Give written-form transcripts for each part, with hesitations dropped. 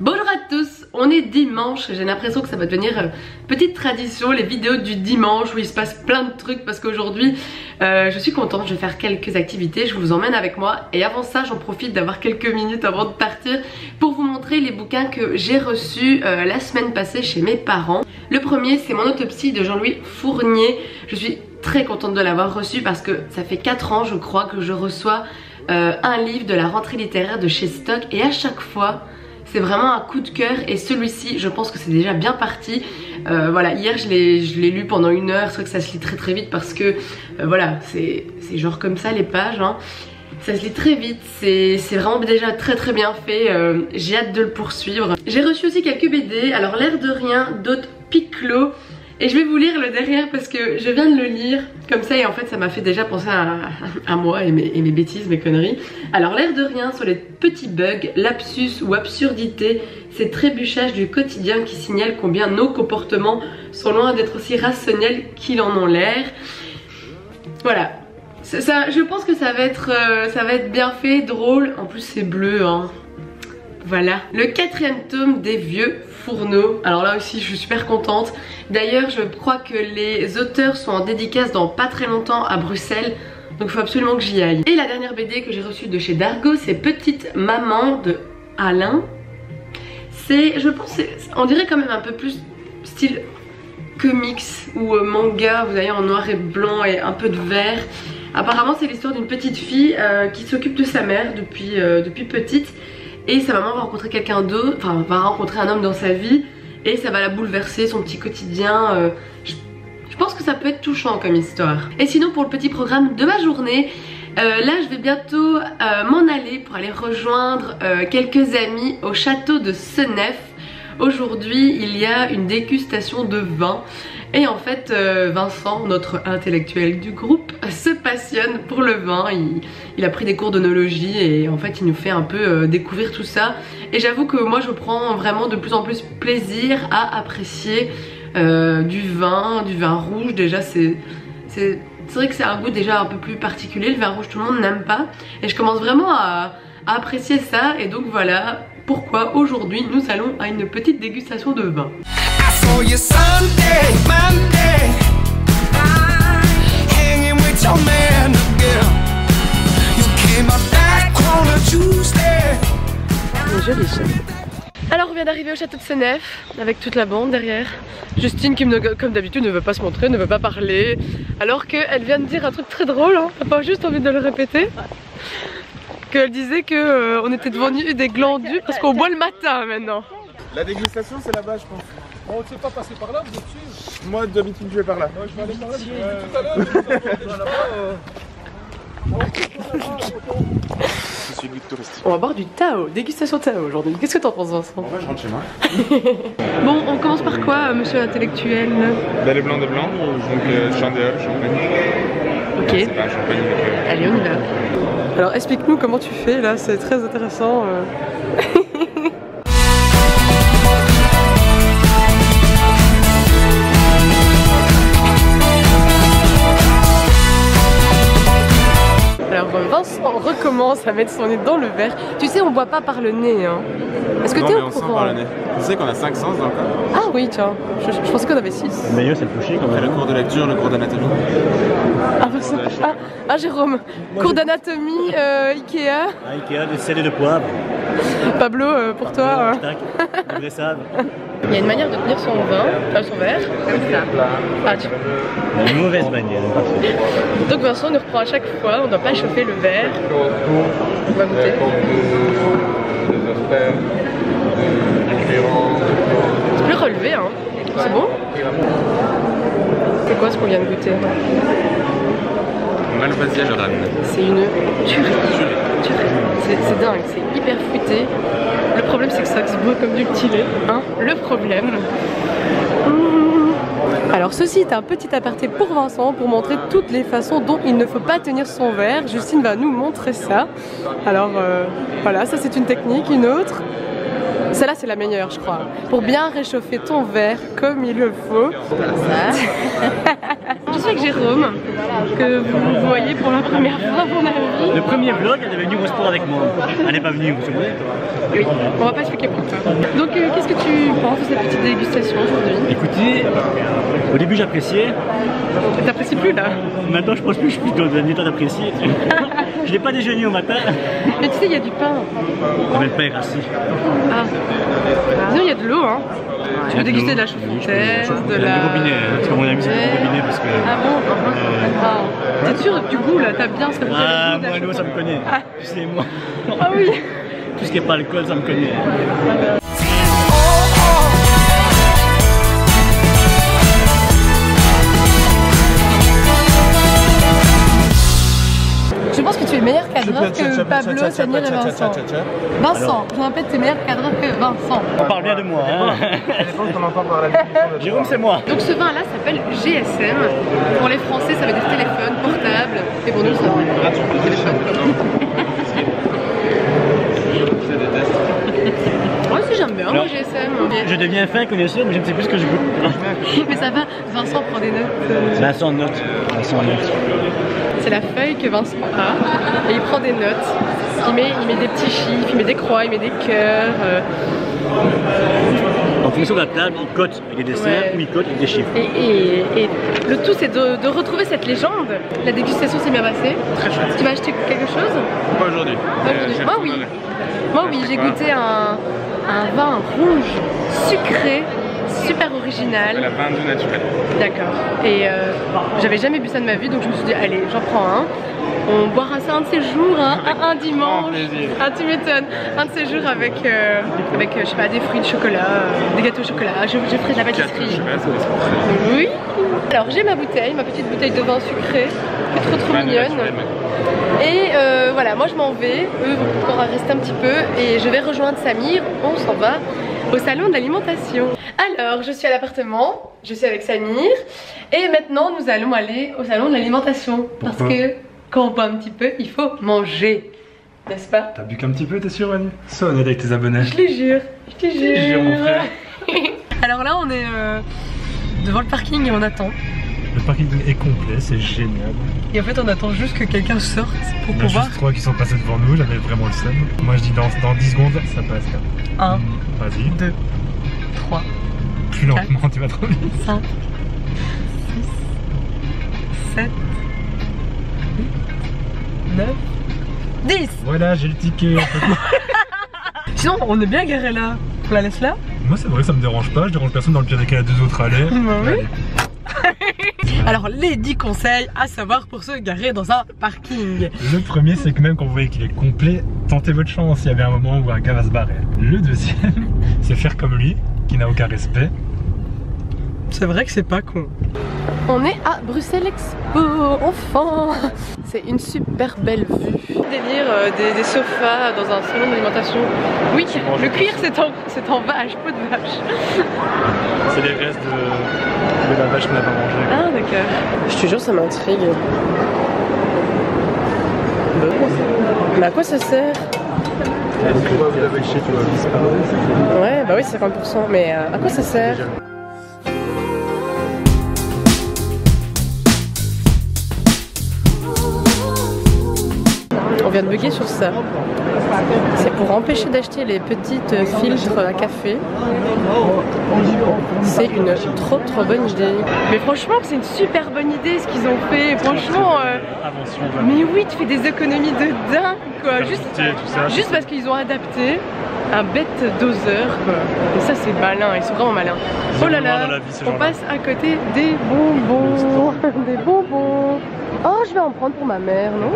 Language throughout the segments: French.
Bonjour à tous, on est dimanche, j'ai l'impression que ça va devenir petite tradition, les vidéos du dimanche où il se passe plein de trucs parce qu'aujourd'hui je suis contente, je vais faire quelques activités, je vous emmène avec moi et avant ça j'en profite d'avoir quelques minutes avant de partir pour vous montrer les bouquins que j'ai reçus la semaine passée chez mes parents. Le premier c'est Mon autopsie de Jean-Louis Fournier, je suis très contente de l'avoir reçu parce que ça fait 4 ans je crois que je reçois un livre de la rentrée littéraire de chez Stock et à chaque fois c'est vraiment un coup de cœur et celui-ci je pense que c'est déjà bien parti. Voilà, hier je l'ai lu pendant 1 heure, c'est vrai que ça se lit très vite parce que voilà, c'est genre comme ça les pages hein. Ça se lit très vite, c'est vraiment déjà très bien fait, j'ai hâte de le poursuivre. J'ai reçu aussi quelques BD, alors L'air de rien d'Aude Piclot. Et je vais vous lire le derrière parce que je viens de le lire comme ça et en fait ça m'a fait déjà penser à moi et mes bêtises, mes conneries. Alors L'air de rien sur les petits bugs, lapsus ou absurdités, ces trébuchages du quotidien qui signalent combien nos comportements sont loin d'être aussi rationnels qu'ils en ont l'air. Voilà, ça, je pense que ça va être bien fait, drôle, en plus c'est bleu hein. Voilà, le 4e tome des Vieux Fourneaux. Alors là aussi je suis super contente. D'ailleurs je crois que les auteurs sont en dédicace dans pas très longtemps à Bruxelles. Donc il faut absolument que j'y aille. Et la dernière BD que j'ai reçue de chez Dargo, c'est Petite Maman de Alain. C'est, je pense, on dirait quand même un peu plus style comics ou manga, vous voyez, en noir et blanc et un peu de vert. Apparemment c'est l'histoire d'une petite fille qui s'occupe de sa mère depuis petite. Et sa maman va rencontrer quelqu'un d'autre, enfin va rencontrer un homme dans sa vie et ça va la bouleverser, son petit quotidien. Je pense que ça peut être touchant comme histoire. Et sinon pour le petit programme de ma journée, là je vais bientôt m'en aller pour aller rejoindre quelques amis au château de Senef. Aujourd'hui il y a une dégustation de vin. Et en fait Vincent, notre intellectuel du groupe, se passionne pour le vin, il a pris des cours d'œnologie et en fait il nous fait un peu découvrir tout ça. Et j'avoue que moi je prends vraiment de plus en plus plaisir à apprécier du vin rouge. Déjà c'est vrai que c'est un goût déjà un peu plus particulier, le vin rouge tout le monde n'aime pas. Et je commence vraiment à apprécier ça et donc voilà pourquoi aujourd'hui nous allons à une petite dégustation de vin. For your Sunday, Monday, hanging with your man again. You came back on a Tuesday. Joli chat. Alors on vient d'arriver au château de Senef avec toute la bande derrière. Justine qui comme d'habitude ne veut pas se montrer, ne veut pas parler. Alors qu'elle vient de dire un truc très drôle, hein. T'as pas juste envie de le répéter? Qu'elle disait qu'on était devenus des glandus parce qu'on boit le matin maintenant. La dégustation c'est là-bas je pense. On ne sait pas passer par là, vous êtes sûr? Moi d'habitude je vais par là. Ouais, je vais aller par là. Tout à l'heure, Je suis guide touristique. On va boire du Tao, dégustation Tao aujourd'hui. Qu'est-ce que t'en penses Vincent? En vrai je rentre chez moi. Bon, on commence par quoi monsieur intellectuel? Là les blancs de blanc, donc chandéol, champagne. Ok. C'est pas un champagne donc, allez on y va. Alors explique-nous comment tu fais là, c'est très intéressant. Alors Vincent recommence à mettre son nez dans le verre. Tu sais on boit pas par le nez hein. Est-ce que t'es au courant? par le nez. Tu sais qu'on a 5 sens dans le corps. Ah oui tiens, je pensais qu'on avait 6. Le meilleur c'est le toucher quand même. Le cours de lecture, le cours d'anatomie. Ah Jérôme, cours d'anatomie, Ikea. Ah, Ikea, de sel et de poivre. Pablo, pour toi. Vrai sable. Il y a une manière de tenir son vin, enfin son verre, comme ça. Ah, tu... Une mauvaise manière, parfait. Donc Vincent nous reprend à chaque fois, on ne doit pas chauffer le verre. On va goûter. C'est plus relevé, hein. C'est bon? C'est quoi ce qu'on vient de goûter? Malvasia Lorraine. C'est une tuerie. C'est dingue, c'est hyper fruité. Le problème c'est que ça se boit comme du petit lait, hein. Le problème. Alors ceci est un petit aparté pour Vincent pour montrer toutes les façons dont il ne faut pas tenir son verre. Justine va nous montrer ça. Alors voilà, ça c'est une technique, une autre. Celle-là c'est la meilleure je crois. Pour bien réchauffer ton verre comme il le faut. Je suis avec Jérôme, que vous voyez pour la première fois à mon avis. Le premier vlog, elle est venue au sport avec moi. Elle n'est pas venue, vous savez. Oui, on va pas expliquer pourquoi. Donc qu'est-ce que tu penses de cette petite dégustation aujourd'hui? Écoutez, au début j'appréciais. T'apprécies plus là? Maintenant je pense plus, je suis dans un état d'apprécier. Je n'ai pas déjeuné au matin. Mais tu sais, il y a du pain. Mais le pain est rassis. Ah. Sinon, il y a de l'eau, hein. Tu peux déguster de la chauffe-fontaine, de la... Du robinet, hein, parce que mon ami c'est du robinet parce que... Ah bon? T'es sûr du goût là? T'as bien ce que vous Ah, avez moi l'eau ça me connaît. Ah. Tu sais, moi. Ah oui. Tout ce qui n'est pas alcool ça me connaît. Je pense que tu es meilleur cadreur que Pablo, Samir et Vincent. Vincent, je rappelle que tu es meilleur cadreur que Vincent. On parle bien de moi, hein. Jérôme c'est moi. Donc ce vin là s'appelle GSM. Pour les Français ça veut dire téléphone portable. Et pour nous ça veut dire téléphone. Moi aussi j'aime bien moi GSM. Je deviens fin connaisseur mais je ne sais plus ce que je goûte. Mais ça va, Vincent prend des notes. Vincent note. Vincent note. C'est la feuille que Vincent a et il prend des notes. Il met des petits chiffres, il met des croix, il met des cœurs. En fonction de la table, il cote avec des dessins ou il cote avec des chiffres. Et le tout c'est de retrouver cette légende. La dégustation s'est bien passée. Très chouette. Tu vas acheter quelque chose? Pas aujourd'hui. Moi oui. Moi oui, j'ai goûté un vin rouge sucré. Super original. La vin doux naturel. D'accord. Et j'avais jamais bu ça de ma vie, donc je me suis dit, allez, j'en prends un. On boira ça un de ces jours, hein, un dimanche. Ah, tu m'étonnes. Un de ces jours avec je sais pas, des fruits de chocolat, des gâteaux au chocolat. Je ferai de la pâtisserie. Oui. Alors j'ai ma bouteille, ma petite bouteille de vin sucré, qui est trop mignonne. Et voilà, moi je m'en vais. Eux vont pouvoir rester un petit peu et je vais rejoindre Samir. On s'en va au salon de l'alimentation. Alors, je suis à l'appartement, je suis avec Samir et maintenant nous allons aller au salon de l'alimentation parce que quand on boit un petit peu, il faut manger, n'est-ce pas? T'as bu qu'un petit peu, t'es sûr, Annie? Sois honnête avec tes abonnés. Je te jure, je te jure. Je te jure, mon frère. Alors là, on est devant le parking et on attend. Le parking est complet, c'est génial. Et en fait, on attend juste que quelqu'un sorte pour Il y en a pouvoir. juste 3 qui sont passés devant nous, j'avais vraiment le seum. Moi je dis dans 10 secondes, ça passe là. 1, Vas-y. 2, 3, Plus lentement, tu vas trop vite. 5, 6, 7, 8, 9, 10. Voilà, j'ai le ticket. Sinon, on est bien garé là. On la laisse là? Moi c'est vrai que ça me dérange pas, je dérange personne dans le pire des cas, il y a 2 autres allées. Oui. Allez. Alors les 10 conseils à savoir pour se garer dans un parking. Le premier c'est que même quand vous voyez qu'il est complet, tentez votre chance, il y avait un moment où un gars va se barrer. Le deuxième, c'est faire comme lui, qui n'a aucun respect. C'est vrai que c'est pas con. On est à Bruxelles Expo, enfin. C'est une super belle vue. Délire des sofas dans un salon d'alimentation. Oui, le cuir c'est en vache, peau de vache. C'est les restes de la vache qu'on n'a pas mangé. Ah d'accord. Je te jure, ça m'intrigue. Mais à quoi ça sert? Ouais, bah oui, c'est 50%. Mais à quoi ça sert? On vient de bugger sur ça. C'est pour empêcher d'acheter les petites filtres à café. C'est une trop bonne idée. Mais franchement, c'est une super bonne idée ce qu'ils ont fait. Franchement, mais oui, tu fais des économies de dingue quoi. Juste parce qu'ils ont adapté un bête doseur quoi. Et ça c'est malin, ils sont vraiment malins. Oh là là, on passe à côté des bonbons. Des bonbons. Oh, je vais en prendre pour ma mère, non?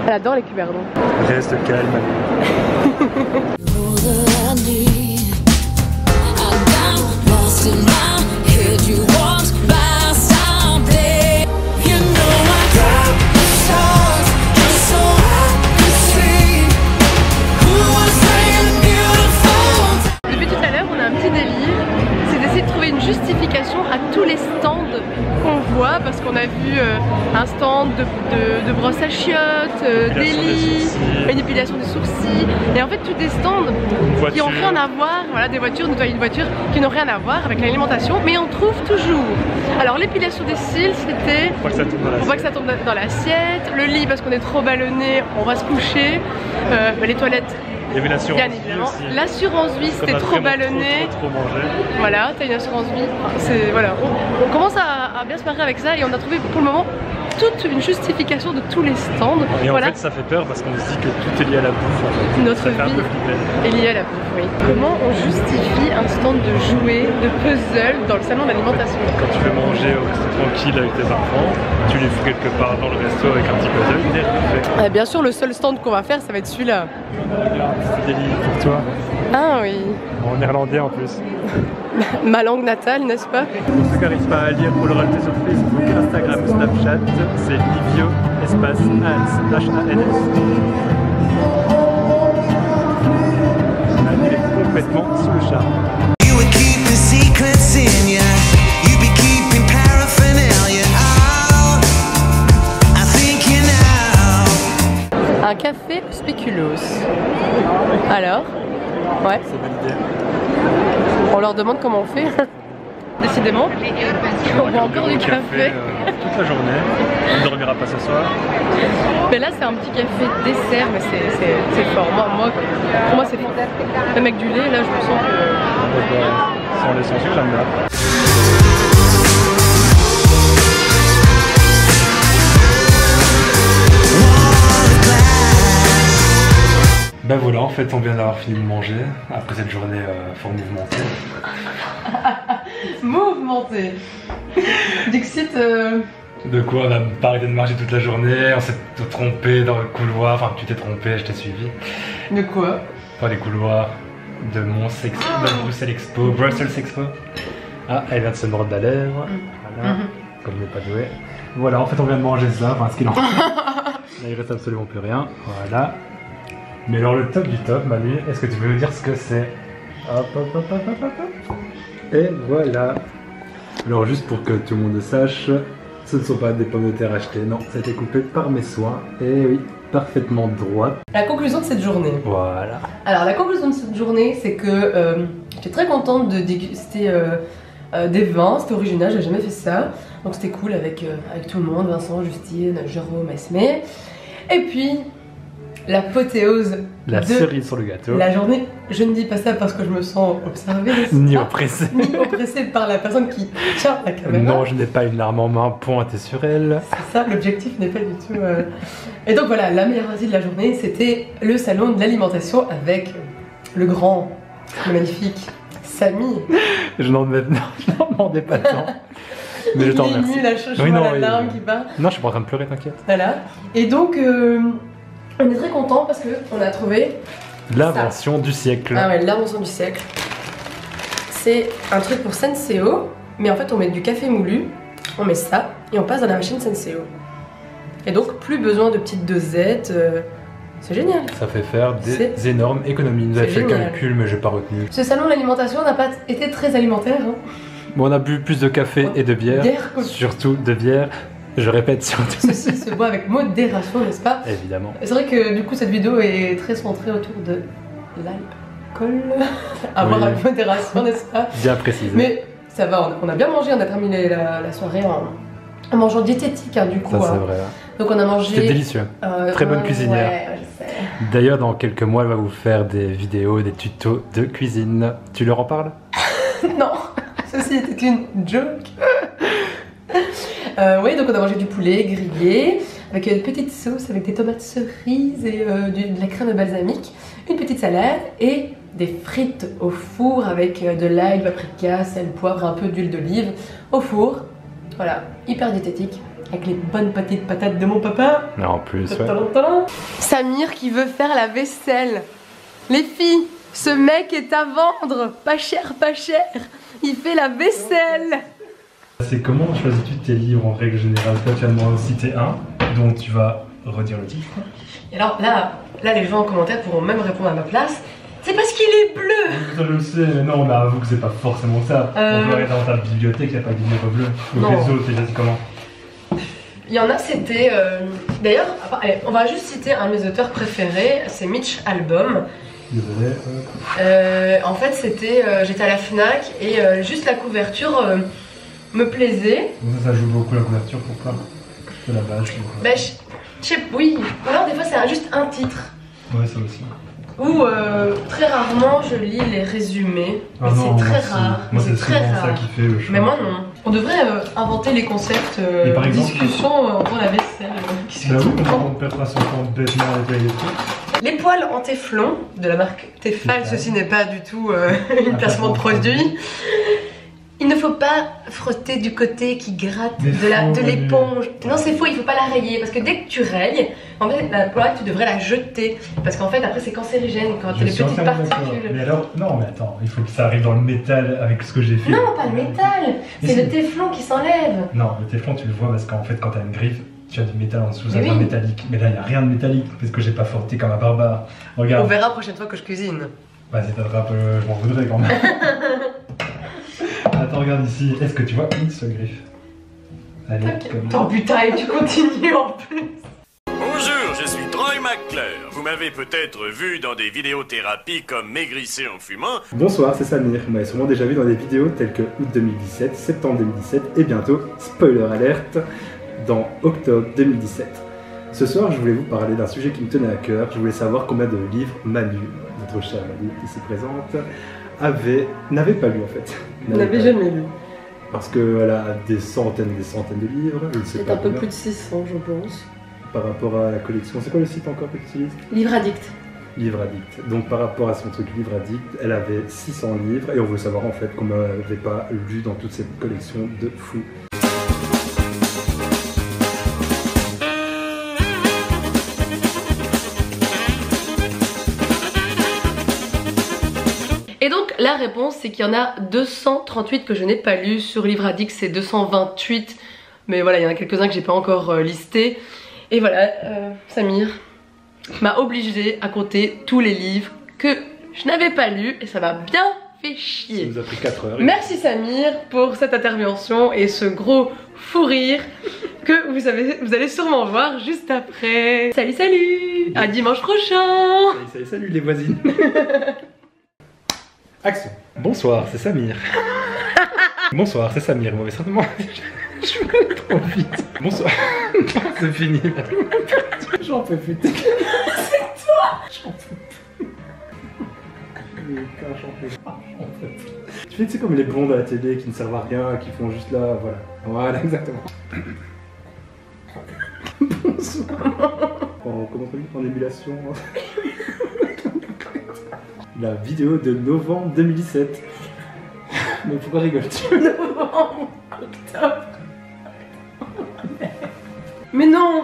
Elle adore les cuberdons. Reste calme. Depuis tout à l'heure, on a un petit délire, c'est d'essayer de trouver une justification à tous les stands qu'on voit parce qu'on a vu un stand de brosse à chiottes, des lits, une épilation des sourcils et en fait tous des stands qui n'ont rien à voir, voilà, des voitures, nettoyer une voiture qui n'ont rien à voir avec l'alimentation, mais on trouve toujours. Alors l'épilation des cils, c'était on voit que ça tombe dans l'assiette, le lit parce qu'on est trop ballonné, on va se coucher, les toilettes. Il y avait l'assurance bien évidemment. L'assurance vie, c'était trop ballonné. Trop mangé. Voilà, t'as une assurance vie. Voilà, on commence à bien se marrer avec ça et on a trouvé pour le moment toute une justification de tous les stands. Et voilà. en fait, ça fait peur parce qu'on se dit que tout est lié à la bouffe. En fait. Notre vie est liée à la bouffe, oui. Comment on justifie un stand de jouets, de puzzle dans le salon d'alimentation? Quand tu veux manger tranquille avec tes enfants, tu les fous quelque part dans le resto avec un petit puzzle, il est fait. Bien sûr, le seul stand qu'on va faire, ça va être celui-là. Regarde, c'est des livres pour toi. Ah oui. En néerlandais en plus. Ma langue natale, n'est-ce pas? Pour ceux qui n'arrivent pas à lire, pour le rajouter sur Facebook, Instagram, Snapchat, c'est Livio espace Hans, H-A-N-S. Elle est complètement sous le charme. Un café spéculoos. Alors? Ouais. C'est validé. On leur demande comment on fait. Décidément, on boit encore du café. Toute la journée. On ne dormira pas ce soir. Mais là, c'est un petit café dessert, mais c'est fort. Pour moi, c'est fort. Même avec du lait, là, je me sens que... Sans lait, sans sucre, j'aime bien. Ben voilà, en fait on vient d'avoir fini de manger après cette journée fort mouvementée. Mouvementé. Dixit. De quoi on a pas arrêté de marcher toute la journée, on s'est trompé dans le couloir, enfin tu t'es trompé, je t'ai suivi. De quoi? Pas les couloirs de Bruxelles Expo, Brussels Expo. Ah, elle vient de se mordre la lèvre, voilà, comme il n'est pas doué. Voilà, en fait on vient de manger ça, enfin ce qu'il en fait. Là il reste absolument plus rien, voilà. Mais alors le top du top, Manu, est-ce que tu veux nous dire ce que c'est? Hop, hop, hop, hop, hop, hop. Et voilà. Alors juste pour que tout le monde le sache, ce ne sont pas des pommes de terre achetées, non, ça a été coupé par mes soins. Et oui, parfaitement droite. La conclusion de cette journée. Voilà. Alors la conclusion de cette journée, c'est que j'étais très contente de déguster des vins, c'était original, j'ai jamais fait ça. Donc c'était cool avec tout le monde, Vincent, Justine, Jérôme, Esmé. Et puis... l'apothéose la de cerise sur le gâteau. La journée, je ne dis pas ça parce que je me sens observée, ni oppressée. Ni oppressée par la personne qui tient la caméra. Non, je n'ai pas une larme en main pointée sur elle. C'est ça, l'objectif n'est pas du tout... Et donc voilà, la meilleure partie de la journée, c'était le salon de l'alimentation avec le grand, le magnifique Samy. Je n'en demandais pas tant. Mais je t'en remercie. La larme qui part. Non, je suis pas en train de pleurer, t'inquiète. Voilà. Et donc... on est très content parce qu'on a trouvé l'invention du siècle. Ah ouais, l'invention du siècle. C'est un truc pour Senseo, mais en fait on met du café moulu, on met ça et on passe dans la machine Senseo. Et donc plus besoin de petites dosettes, c'est génial. Ça fait faire des énormes économies. Nous avons fait le calcul mais j'ai pas retenu. Ce salon de l'alimentation n'a pas été très alimentaire. Hein. Bon, on a bu plus de café et de bière, surtout de bière. Je répète surtout. Ceci se boit avec modération, n'est-ce pas? Évidemment. C'est vrai que du coup cette vidéo est très centrée autour de l'alcool. À boire avec modération, n'est-ce pas? Bien précisé. Mais ça va, on a bien mangé, on a terminé la soirée en mangeant diététique, hein, du coup. Ça c'est vrai. Donc on a mangé... C'était délicieux. Très bonne cuisinière. Ouais, je sais. D'ailleurs dans quelques mois elle va vous faire des vidéos, des tutos de cuisine. Tu leur en parles? Non, ceci était une joke. Oui, donc on a mangé du poulet grillé avec une petite sauce avec des tomates cerises et de la crème balsamique, une petite salade et des frites au four avec de l'ail, paprika, sel, poivre, un peu d'huile d'olive au four. Voilà, hyper diététique avec les bonnes petites patates de mon papa. Non, en plus, ouais. Samir qui veut faire la vaisselle. Les filles, ce mec est à vendre, pas cher, pas cher. Il fait la vaisselle. C'est comment choisis-tu tes livres en règle générale? Toi tu vas m'en citer un, dont tu vas redire le titre. Et alors là les gens en commentaire pourront même répondre à ma place. C'est parce qu'il est bleu. Ça je le sais, mais non, mais avoue que c'est pas forcément ça. On peut aller dans ta bibliothèque, il n'y a pas de livre bleu. Donc Non. les autres, déjà, c'est comment? Il y en a, c'était... D'ailleurs, allez, on va juste citer un de mes auteurs préférés, c'est Mitch Albom. Désolé. En fait, c'était... j'étais à la FNAC et juste la couverture me plaisait. Donc ça joue beaucoup la couverture, pourquoi? C'est la base. Bah, je sais, oui. Ou alors, des fois, c'est juste un titre. Ouais, ça aussi. Ou très rarement, je lis les résumés. Mais c'est très rare. Moi, c'est très souvent ça rare. qui fait le choix. Mais moi, non. On devrait inventer les concepts Et par exemple, discussion pour la vaisselle. Qu'est-ce que Bah tu oui, prends on perdra son temps bêtement avec les trucs. Les poils en téflon de la marque Tefal, ceci n'est pas du tout une placement de produit. Il ne faut pas frotter du côté qui gratte de l'éponge. Non, c'est faux, il ne faut pas la rayer parce que dès que tu rayes, en fait, la poêle, tu devrais la jeter parce qu'en fait, après, c'est cancérigène quand tu as les petites particules. Mais alors, non, mais attends, il faut que ça arrive dans le métal avec ce que j'ai fait. Non, pas le métal, c'est le téflon qui s'enlève. Non, le téflon, tu le vois parce qu'en fait, quand tu as une griffe, tu as du métal en dessous, ça Oui. devient métallique. Mais là, il n'y a rien de métallique parce que j'ai pas frotté comme un barbare. Regarde. On verra la prochaine fois que je cuisine. Vas-y, t'attrapes, je m'en voudrais quand même. Attends, regarde ici. Est-ce que tu vois une seule griffe? Allez, Oh putain, et tu continues en plus. Bonjour, je suis Troy McClure. Vous m'avez peut-être vu dans des vidéothérapies comme maigrisser en fumant. Bonsoir, c'est Samir. Vous m'avez sûrement déjà vu dans des vidéos telles que août 2017, septembre 2017 et bientôt, spoiler alerte, dans octobre 2017. Ce soir, je voulais vous parler d'un sujet qui me tenait à cœur. Je voulais savoir combien de livres Manu, notre chère Manu ici présente, n'avait pas lu en fait. N'avait jamais lu. Parce qu'elle a des centaines et des centaines de livres. Je ne sais C'est pas un peu combien. plus de 600, je pense. Par rapport à la collection. C'est quoi le site encore que tu utilises? Livre addict. Livre Addict. Donc par rapport à son truc Livre Addict, elle avait 600 livres et on veut savoir en fait combien elle n'avait pas lu dans toute cette collection de fous. Et donc la réponse c'est qu'il y en a 238 que je n'ai pas lu. Sur Livre Addict c'est 228. Mais voilà, il y en a quelques-uns que j'ai pas encore listés. Et voilà, Samir m'a obligée à compter tous les livres que je n'avais pas lus. Et ça m'a bien fait Ça chier. nous a pris 4 heures. Merci Samir pour cette intervention et ce gros fou rire que vous allez sûrement voir juste après. Salut salut, à dimanche prochain. Salut les voisines. Action. Bonsoir, c'est Samir. Bonsoir, c'est Samir. Mauvais certainement. Je vais aller trop vite. Bonsoir. C'est fini. J'en peux plus. C'est toi. J'en peux plus. J'en peux plus. Tu sais, c'est comme les blondes à la télé qui ne servent à rien, qui font juste là, voilà. Voilà, exactement. Bonsoir. Comment on dit? En émulation. La vidéo de novembre 2017. Mais pourquoi rigoles-tu? Novembre, octobre. Mais non,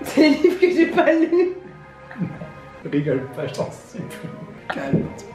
c'est les livres que j'ai pas lus. Rigole pas, je t'en supplie. Calme-toi.